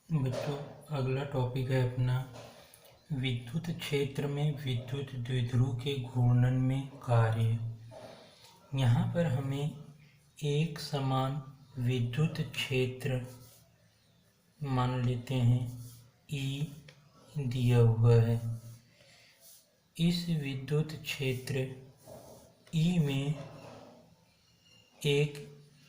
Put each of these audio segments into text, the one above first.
बच्चों, अगला टॉपिक है अपना विद्युत क्षेत्र में विद्युत द्विध्रुव के घूर्णन में कार्य। यहाँ पर हमें एक समान विद्युत क्षेत्र मान लेते हैं E दिया हुआ है। इस विद्युत क्षेत्र E में एक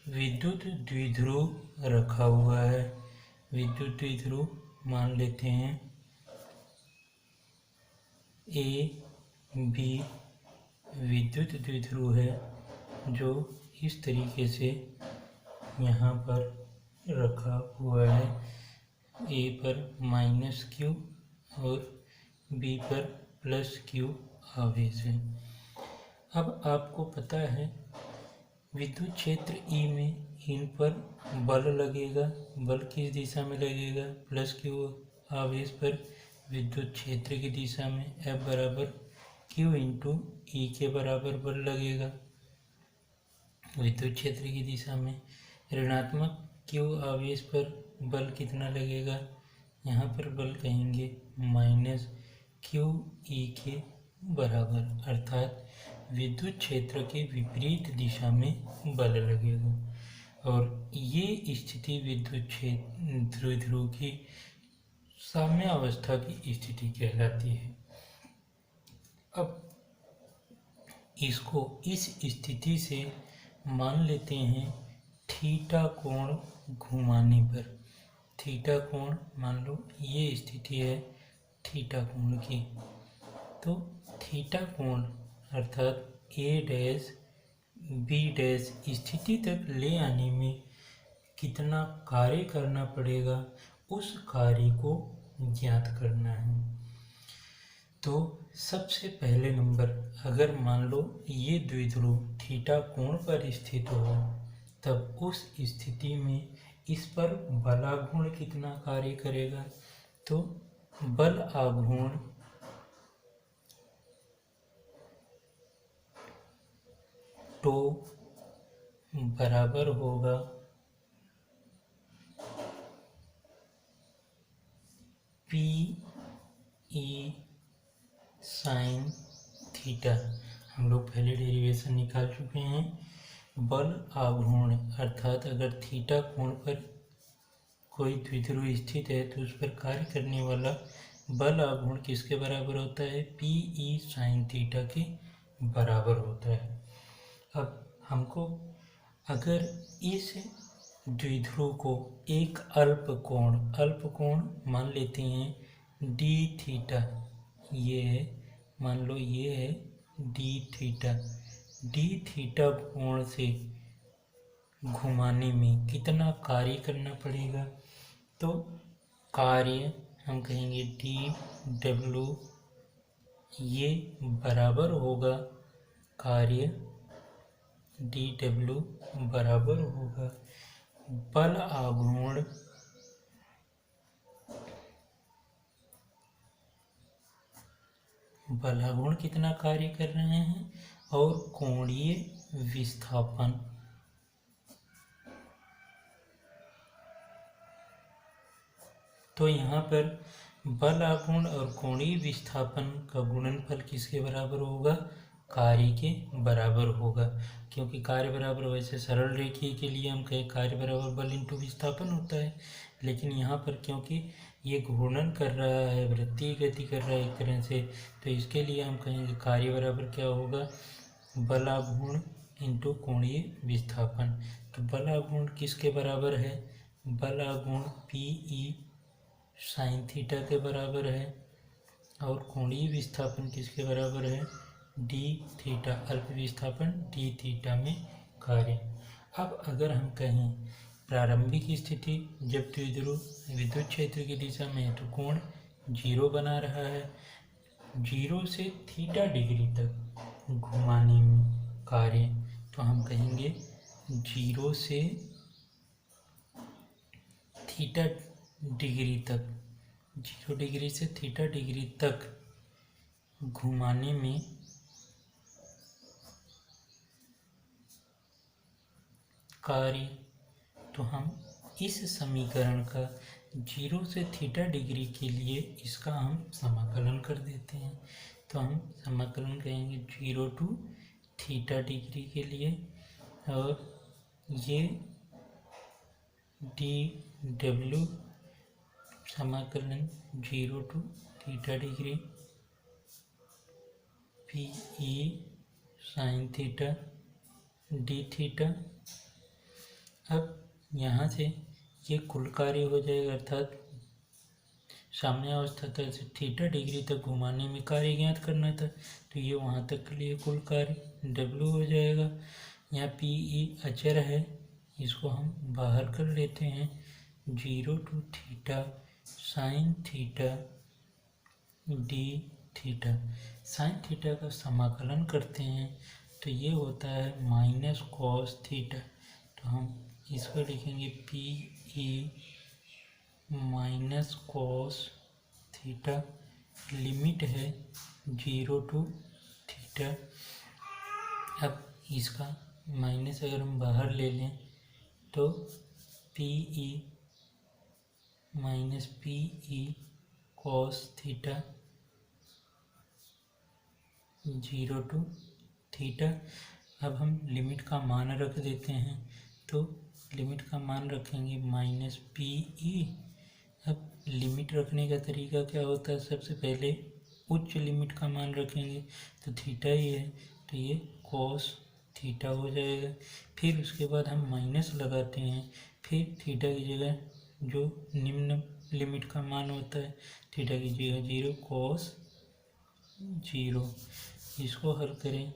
विद्युत द्विध्रुव रखा हुआ है। विद्युत द्विध्रुव मान लेते हैं A B विद्युत द्विध्रुव है, जो इस तरीके से यहाँ पर रखा हुआ है। A पर -Q और B पर +Q आवेश है। अब आपको पता है विद्युत क्षेत्र E में इन पर बल लगेगा। बल किस दिशा में लगेगा? +Q आवेश पर विद्युत क्षेत्र की दिशा में F बराबर Q इंटू E के बराबर बल लगेगा। विद्युत क्षेत्र की दिशा में ऋणात्मक Q आवेश पर बल कितना लगेगा? यहाँ पर बल कहेंगे -QE के बराबर, अर्थात विद्युत क्षेत्र के विपरीत दिशा में बल लगेगा। और ये स्थिति विद्युत क्षेत्र द्विध्रुव की साम्यावस्था की स्थिति कहलाती है। अब इसको इस स्थिति से मान लेते हैं थीटा कोण घुमाने पर। थीटा कोण मान लो ये स्थिति है थीटा कोण की, तो थीटा कोण अर्थात A' B' स्थिति तक ले आने में कितना कार्य करना पड़ेगा, उस कार्य को ज्ञात करना है। तो सबसे पहले नंबर, अगर मान लो ये द्विध्रुव थीटा कोण पर स्थित हो, तब उस स्थिति में इस पर बलाघूर्ण कितना कार्य करेगा? तो बल आघूर्ण तो बराबर होगा PE साइन थीटा। हम लोग पहले डेरिवेशन निकाल चुके हैं। बल आघूर्ण अर्थात अगर थीटा कोण पर कोई द्विध्रुव स्थित है तो उस पर कार्य करने वाला बल आघूर्ण किसके बराबर होता है? PE साइन थीटा के बराबर होता है। अब हमको अगर इस द्विध्रुव को एक अल्प कोण मान लेते हैं d थीटा, ये है, मान लो ये है d थीटा कोण से घुमाने में कितना कार्य करना पड़ेगा? तो कार्य हम कहेंगे dw, ये बराबर होगा कार्य dw बराबर होगा बल आघूर्ण कितना कार्य कर रहे हैं और कोणीय विस्थापन। तो यहाँ पर बल आघूर्ण और कोणीय विस्थापन का गुणनफल किसके बराबर होगा? कार्य के बराबर होगा, क्योंकि कार्य बराबर वैसे सरल रेखीय के लिए हम कहें कार्य बराबर बल इंटू विस्थापन होता है, लेकिन यहाँ पर क्योंकि ये घूर्णन कर रहा है, वृत्तीय गति कर रहा है एक तरह से, तो इसके लिए हम कहेंगे कार्य बराबर क्या होगा? बल आघूर्ण इंटू कोणीय विस्थापन। तो बल आघूर्ण किसके बराबर है? बल आघूर्ण PE साइन थीटा के बराबर है और कोणीय विस्थापन किसके बराबर है? d थीटा, अल्प विस्थापन d थीटा में कार्य। अब अगर हम कहें प्रारंभिक स्थिति जब द्विध्रुव विद्युत क्षेत्र की दिशा में है तो कोण 0 बना रहा है, 0 से थीटा डिग्री तक घुमाने में कार्य, तो हम कहेंगे 0 से थीटा डिग्री तक, 0 डिग्री से थीटा डिग्री तक घुमाने में कार्य, तो हम इस समीकरण का 0 से थीटा डिग्री के लिए इसका हम समाकलन कर देते हैं। तो हम समाकलन करेंगे 0 to थीटा डिग्री के लिए, और ये dw समाकलन 0 to थीटा डिग्री पे साइन थीटा डी थीटा। अब यहाँ से ये कुल कार्य हो जाएगा, अर्थात साम्य अवस्था तल से थीटा डिग्री तक घुमाने में कार्य ज्ञात करना था, तो ये वहाँ तक के लिए कुल कार्य W हो जाएगा। यहाँ PE अचर है, इसको हम बाहर कर लेते हैं। 0 to theta sine theta D theta. Sine theta का समाकलन करते हैं तो ये होता है माइनस कॉस थीटा। तो हम इसको लिखेंगे PE minus cos theta. Limit है 0 to थीटा। अब इसका माइनस अगर हम बाहर ले लें तो PE minus PE cos theta 0 to theta. अब हम लिमिट का मान रख देते हैं, तो लिमिट का मान रखेंगे माइनस PE। अब लिमिट रखने का तरीका क्या होता है, सबसे पहले उच्च लिमिट का मान रखेंगे, तो थीटा ही है, तो ये कॉस थीटा हो जाएगा। फिर उसके बाद हम माइनस लगाते हैं, फिर थीटा की जगह जो निम्न लिमिट का मान होता है थीटा की जगह 0 कॉस 0। इसको हल करें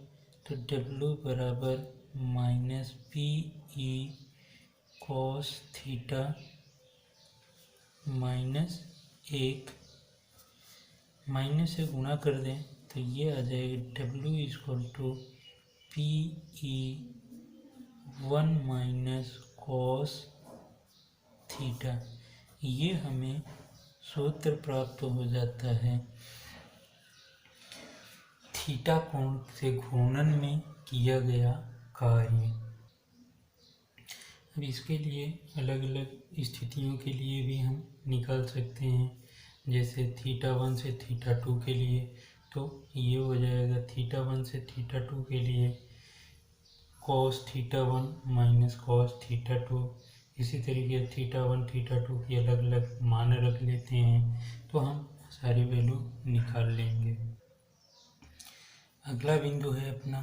तो W बराबर minus PE cos theta minus 1। Minus से गुणा कर दें तो ये आ जाएगा W equal to PE 1 minus cos theta. ये हमें सूत्र प्राप्त हो जाता है थीटा कोण से घूर्णन में किया गया कार्य। अब इसके लिए अलग अलग स्थितियों के लिए भी हम निकाल सकते हैं, जैसे थीटा 1 से थीटा 2 के लिए, तो ये हो जाएगा थीटा 1 से थीटा 2 के लिए cos theta 1 minus cos theta 2। इसी तरीके थीटा 1 थीटा 2 की अलग अलग मान रख लेते हैं, तो हम सारी वैल्यू निकाल लेंगे। अगला बिंदु है अपना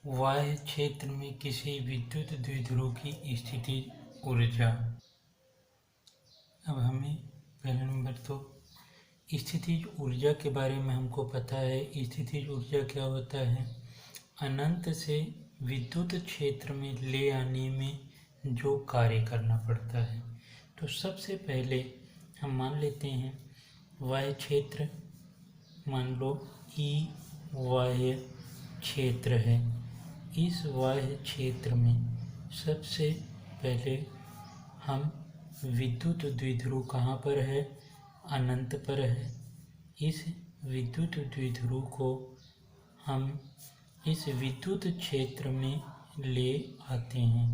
y क्षेत्र में किसी विद्युत द्विध्रुव की स्थिति ऊर्जा। अब हमें पहले नंबर तो स्थितिज ऊर्जा के बारे में हमको पता है। स्थितिज ऊर्जा क्या होता है, अनंत से विद्युत क्षेत्र में ले आने में जो कार्य करना पड़ता है। तो सबसे पहले हम मान लेते हैं y क्षेत्र, मान लो E बाह्य क्षेत्र है। इस बाह्य क्षेत्र में सबसे पहले हम विद्युत द्विध्रुव कहाँ पर है, अनंत पर है। इस विद्युत द्विध्रुव को हम इस विद्युत क्षेत्र में ले आते हैं।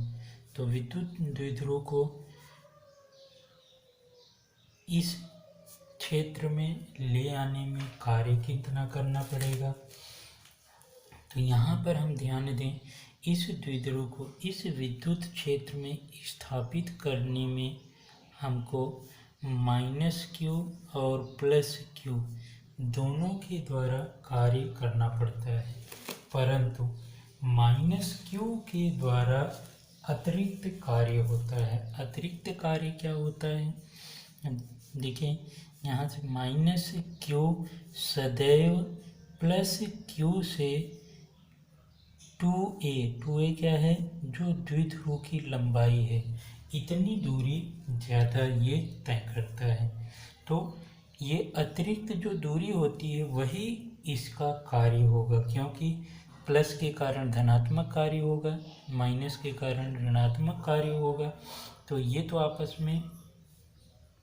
तो विद्युत द्विध्रुव को इस क्षेत्र में ले आने में कार्य कितना करना पड़ेगा, तो यहाँ पर हम ध्यान दें, इस द्विध्रुव को इस विद्युत क्षेत्र में स्थापित करने में हमको -q और +q दोनों के द्वारा कार्य करना पड़ता है, परंतु -q के द्वारा अतिरिक्त कार्य होता है। अतिरिक्त कार्य क्या होता है, देखिए यहाँ से -q सदैव +q से 2a क्या है, जो द्विध्रुव की लंबाई है, इतनी दूरी ज़्यादा ये तय करता है। तो ये अतिरिक्त जो दूरी होती है वही इसका कार्य होगा, क्योंकि प्लस के कारण धनात्मक कार्य होगा, माइनस के कारण ऋणात्मक कार्य होगा। तो ये तो आपस में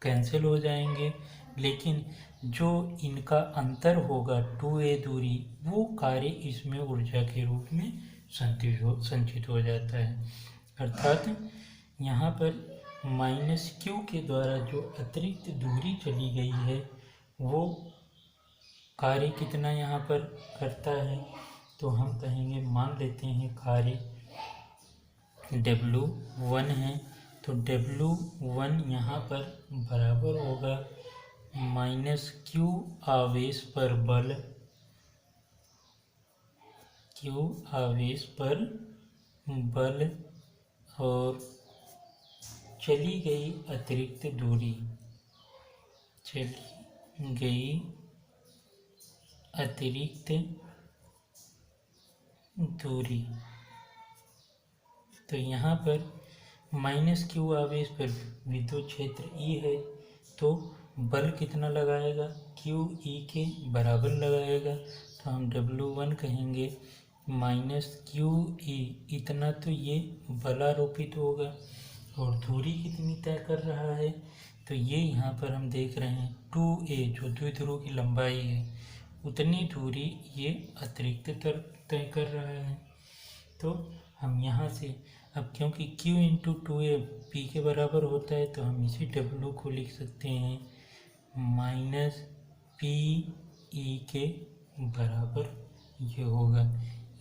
कैंसिल हो जाएंगे, लेकिन जो इनका अंतर होगा 2a दूरी, वो कार्य इसमें ऊर्जा के रूप में संचित हो जाता है। अर्थात यहाँ पर माइनस क्यू के द्वारा जो अतिरिक्त दूरी चली गई है वो कार्य कितना यहाँ पर करता है, तो हम कहेंगे, मान लेते हैं कार्य W1 है, तो W1 यहाँ पर बराबर होगा माइनस क्यू आवेश पर बल, क्यू आवेश पर बल और चली गई अतिरिक्त दूरी, चली गई अतिरिक्त दूरी। तो यहाँ पर माइनस क्यू आवेश पर विद्युत क्षेत्र E है, तो बल कितना लगाएगा, क्यू ई के बराबर लगाएगा, तो हम W1 कहेंगे माइनस क्यू ई, इतना तो ये बलारोपित होगा, और दूरी कितनी तय कर रहा है, तो ये यहाँ पर हम देख रहे हैं 2a जो द्विध्रुव की लंबाई है, उतनी दूरी ये अतिरिक्त तय कर रहा है। तो हम यहाँ से अब क्योंकि q इंटू 2a p के बराबर होता है, तो हम इसी w को लिख सकते हैं माइनस पी ई के बराबर ये होगा।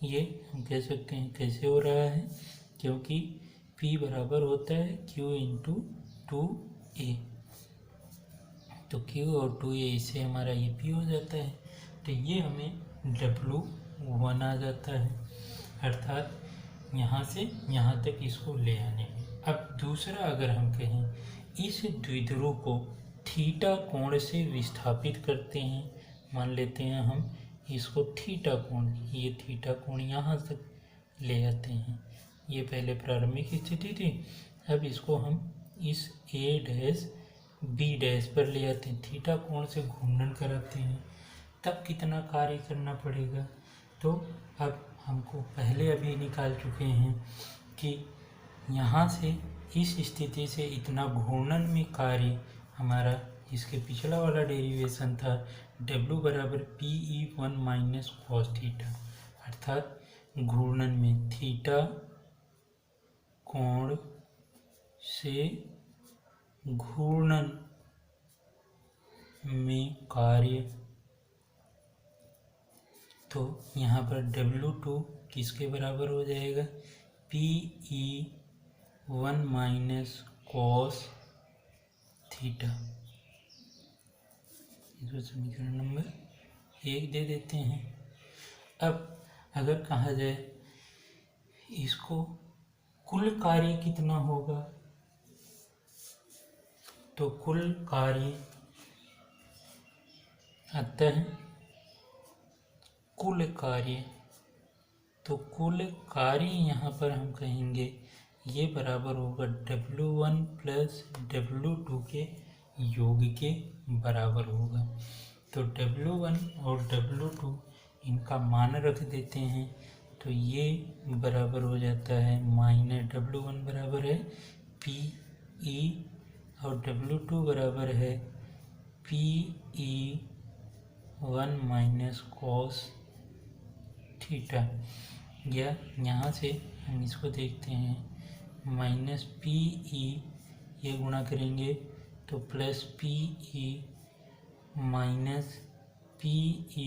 ये हम कह सकते हैं कैसे हो रहा है, क्योंकि p बराबर होता है q इंटू 2a, तो q और 2a इससे हमारा ये p हो जाता है, तो ये हमें W1 आ जाता है, अर्थात यहाँ से यहाँ तक इसको ले आने में। अब दूसरा अगर हम कहें इस द्विध्रुव को थीटा कोण से विस्थापित करते हैं, मान लेते हैं हम इसको थीटा कोण, ये थीटा कोण यहाँ तक ले आते हैं, ये पहले प्रारंभिक स्थिति थी, अब इसको हम इस A डैश B डैश पर ले आते हैं, थीटा कोण से घूर्णन कराते हैं, तब कितना कार्य करना पड़ेगा, तो अब हमको पहले अभी निकाल चुके हैं कि यहाँ से इस स्थिति से इतना घूर्णन में कार्य हमारा, इसके पिछला वाला डेरिवेशन था W बराबर PE1 माइनस कॉस थीटा, अर्थात घूर्णन में थीटा कोण से घूर्णन में कार्य, तो यहाँ पर W2 किसके बराबर हो जाएगा, PE1 माइनस कॉस थीटा, इसको समीकरण नंबर 1 दे देते हैं। अब अगर कहा जाए इसको कुल कार्य कितना होगा, तो कुल कार्य अतः कुल कार्य, तो कुल कार्य यहाँ पर हम कहेंगे ये बराबर होगा W1 प्लस W2 के योग के बराबर होगा, तो W1 और W2 इनका मान रख देते हैं, तो ये बराबर हो जाता है माइनस W1 बराबर है PE और W2 बराबर है PE1 माइनस कॉस थीटा, या यहाँ से हम इसको देखते हैं माइनस PE, ये गुणा करेंगे तो plus PE minus PE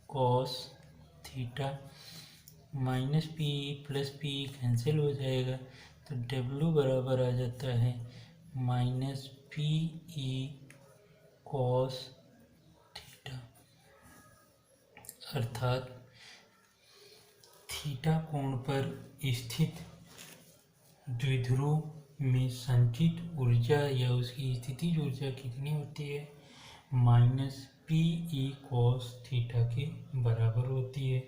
cos theta, minus PE plus PE cancel हो जाएगा, तो W बराबर आ जाता है माइनस PE कॉस थीटा, अर्थात थीटा कोण पर स्थित द्विध्रुव में संचित ऊर्जा या उसकी स्थितिज ऊर्जा कितनी होती है, माइनस PE कॉस थीटा के बराबर होती है।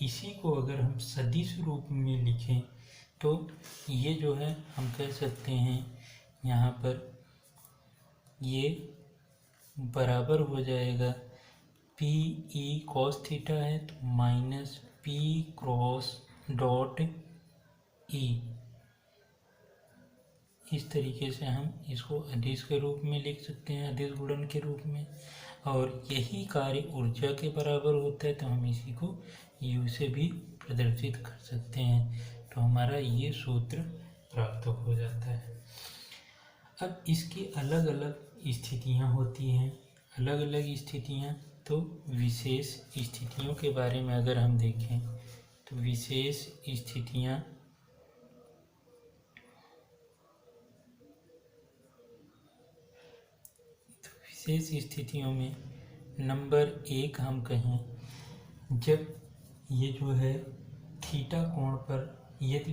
इसी को अगर हम सदिश रूप में लिखें तो ये जो है हम कह सकते हैं यहाँ पर ये बराबर हो जाएगा PE कॉस थीटा है तो minus P cross dot E, इस तरीके से हम इसको अदिश के रूप में लिख सकते हैं, अदिश गुणन के रूप में, और यही कार्य ऊर्जा के बराबर होता है, तो हम इसी को U से भी प्रदर्शित कर सकते हैं, तो हमारा ये सूत्र प्राप्त हो जाता है। अब इसकी अलग अलग स्थितियाँ होती हैं, अलग अलग स्थितियाँ। तो विशेष स्थितियों के बारे में अगर हम देखें तो विशेष स्थितियाँ में नंबर 1 हम कहें, जब ये जो है थीटा कोण पर यदि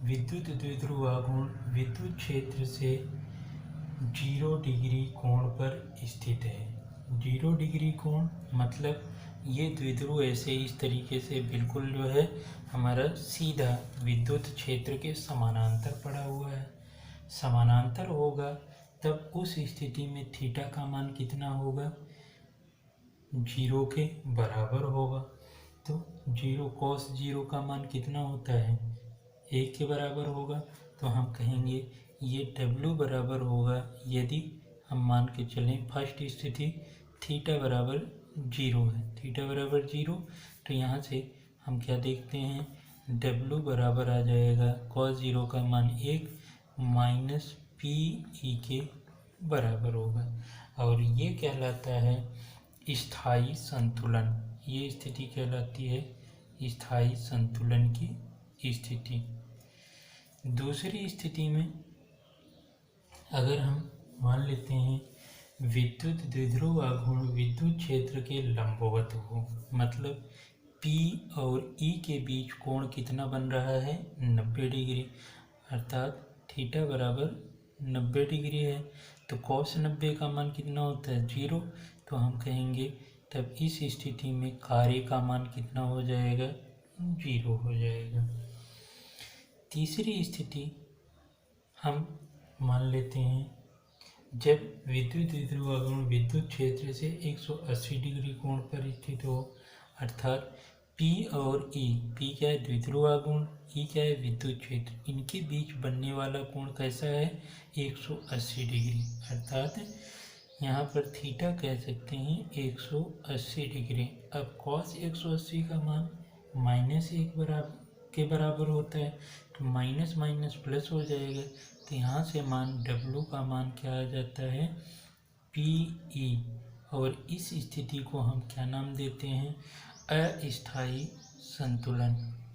विद्युत द्विध्रुव आघूर्ण विद्युत क्षेत्र से 0 डिग्री कोण पर स्थित है। 0 डिग्री कोण मतलब ये द्विध्रुव ऐसे इस तरीके से बिल्कुल जो है हमारा सीधा विद्युत क्षेत्र के समानांतर पड़ा हुआ है। समानांतर होगा तब उस स्थिति में थीटा का मान कितना होगा, 0 के बराबर होगा। तो 0 cos 0 का मान कितना होता है, 1 के बराबर होगा। तो हम कहेंगे ये W बराबर होगा, यदि हम मान के चलें फर्स्ट स्थिति थीटा बराबर 0 है, थीटा बराबर 0। तो यहाँ से हम क्या देखते हैं, W बराबर आ जाएगा cos 0 का मान 1 माइनस PE के बराबर होगा। और ये कहलाता है स्थायी संतुलन। ये स्थिति कहलाती है स्थायी संतुलन की स्थिति। दूसरी स्थिति में अगर हम मान लेते हैं विद्युत द्विध्रुव आघूर्ण विद्युत क्षेत्र के लंबवत हो, मतलब P और E के बीच कोण कितना बन रहा है, 90 डिग्री, अर्थात थीटा बराबर 90 डिग्री है। तो cos 90 का मान कितना होता है, 0। तो हम कहेंगे तब इस स्थिति में कार्य का मान कितना हो जाएगा, 0 हो जाएगा। तीसरी स्थिति हम मान लेते हैं जब विद्युत द्विध्रुव आघूर्ण विद्युत क्षेत्र से 180 डिग्री कोण पर स्थित हो, अर्थात P और E, P क्या है द्विध्रुव आघूर्ण, E क्या है विद्युत क्षेत्र, इनके बीच बनने वाला कोण कैसा है, 180 डिग्री। अर्थात यहाँ पर थीटा कह सकते हैं 180 डिग्री। अब cos 180 का मान -1 के बराबर होता है, तो माइनस माइनस प्लस हो जाएगा। तो यहाँ से मान W का मान क्या आ जाता है, PE। और इस स्थिति को हम क्या नाम देते हैं, अस्थायी संतुलन।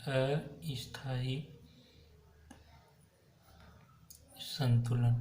अस्थायी संतुलन।